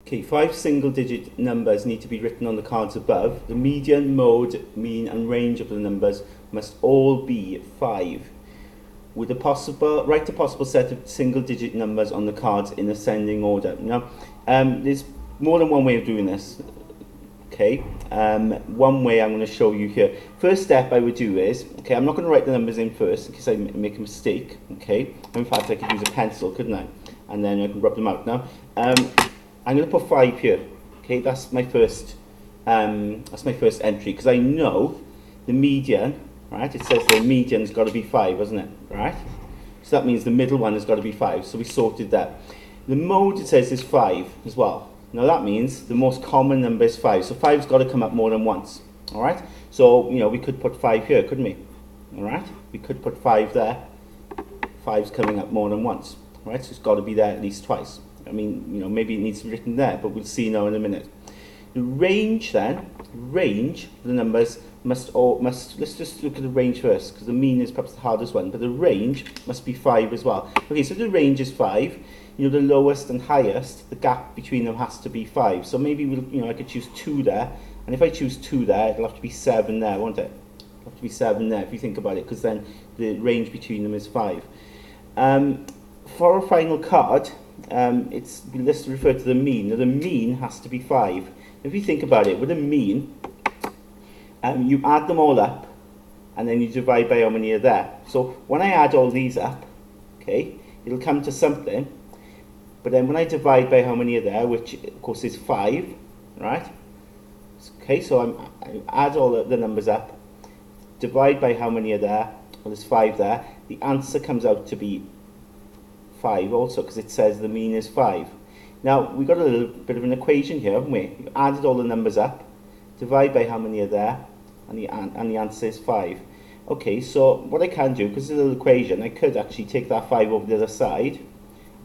Okay, 5 single-digit numbers need to be written on the cards above. The median, mode, mean and range of the numbers must all be 5. With write a possible set of single-digit numbers on the cards in ascending order. Now, there's more than one way of doing this. Okay, one way I'm going to show you here. First step I would do is, okay, I'm not going to write the numbers in first in case I make a mistake. Okay, in fact I could use a pencil, couldn't I? And then I can rub them out now. I'm going to put 5 here. Okay, that's my first entry because I know the median, right? It says the median's got to be 5, hasn't it? Right? So that means the middle one has got to be 5. So we sorted that. The mode, it says, is 5 as well. Now that means the most common number is 5. So 5's got to come up more than once. All right? So, you know, we could put 5 here, couldn't we? All right? We could put 5 there. 5's coming up more than once. All right? So it's got to be there at least twice. I mean, you know, maybe it needs to be written there, but we'll see now in a minute. The range then, the numbers must, let's just look at the range first, because the mean is perhaps the hardest one, but the range must be 5 as well. Okay, so the range is 5. You know, the lowest and highest, the gap between them has to be 5. So maybe I could choose 2 there, and if I choose 2 there, it'll have to be 7 there, won't it? It'll have to be 7 there if you think about it, because then the range between them is 5. For a final card, let's refer to the mean. Now, the mean has to be 5. If you think about it, with a mean, you add them all up, and then you divide by how many are there. So when I add all these up, okay, it'll come to something. But then when I divide by how many are there, which of course is 5, right? Okay, so I add all the numbers up, divide by how many are there. Well, there's 5 there. The answer comes out to be 5 also, because it says the mean is 5. Now, we've got a little bit of an equation here, haven't we? We've added all the numbers up, divide by how many are there, and the answer is 5. Okay, so what I can do, because it's a little equation, I could actually take that 5 over the other side,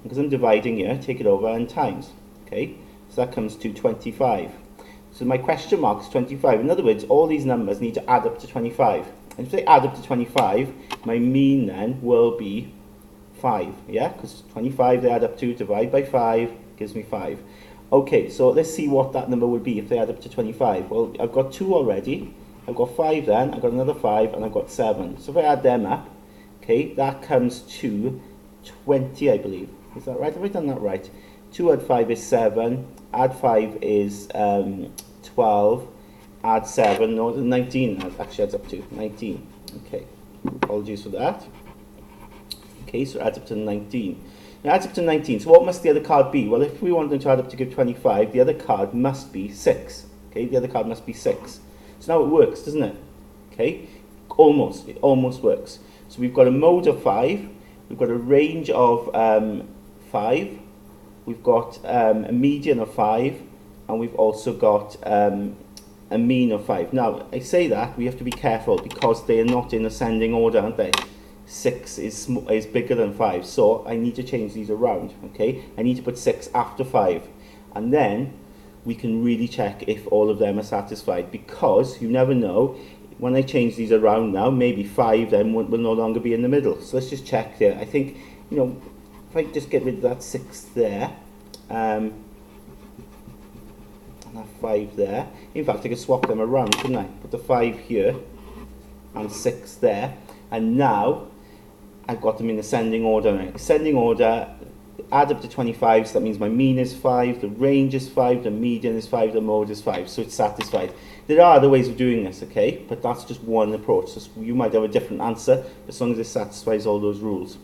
because I'm dividing here, take it over and times. Okay, so that comes to 25. So my question mark is 25. In other words, all these numbers need to add up to 25. And if they add up to 25, my mean then will be 5. Yeah, because 25 they add up to, divide by 5, gives me 5. Okay, so let's see what that number would be if they add up to 25. Well, I've got 2 already. I've got 5 then, I've got another 5, and I've got 7. So if I add them up, okay, that comes to 20, I believe. Is that right? Have I done that right? 2 add 5 is 7. Add 5 is 12. Add 7, no, 19. Actually adds up to 19. Okay, apologies for that. Okay, so it adds up to 19. It adds up to 19. So what must the other card be? Well, if we want them to add up to give 25, the other card must be 6. Okay, the other card must be 6. So now it works, doesn't it? Okay, almost. It almost works. So we've got a mode of 5. We've got a range of 5. We've got a median of 5. And we've also got a mean of 5. Now, I say that, we have to be careful because they are not in ascending order, aren't they? 6 is bigger than 5, so I need to change these around, okay? I need to put 6 after 5, and then we can really check if all of them are satisfied, because you never know, when I change these around now, maybe 5 then will no longer be in the middle. So let's just check there. I think, you know, if I just get rid of that 6 there, and that 5 there, in fact I could swap them around, couldn't I? Put the 5 here, and 6 there, and now I've got them in ascending order. Ascending order, add up to 25, so that means my mean is 5, the range is 5, the median is 5, the mode is 5, so it's satisfied. There are other ways of doing this, okay, but that's just one approach. So you might have a different answer, as long as it satisfies all those rules.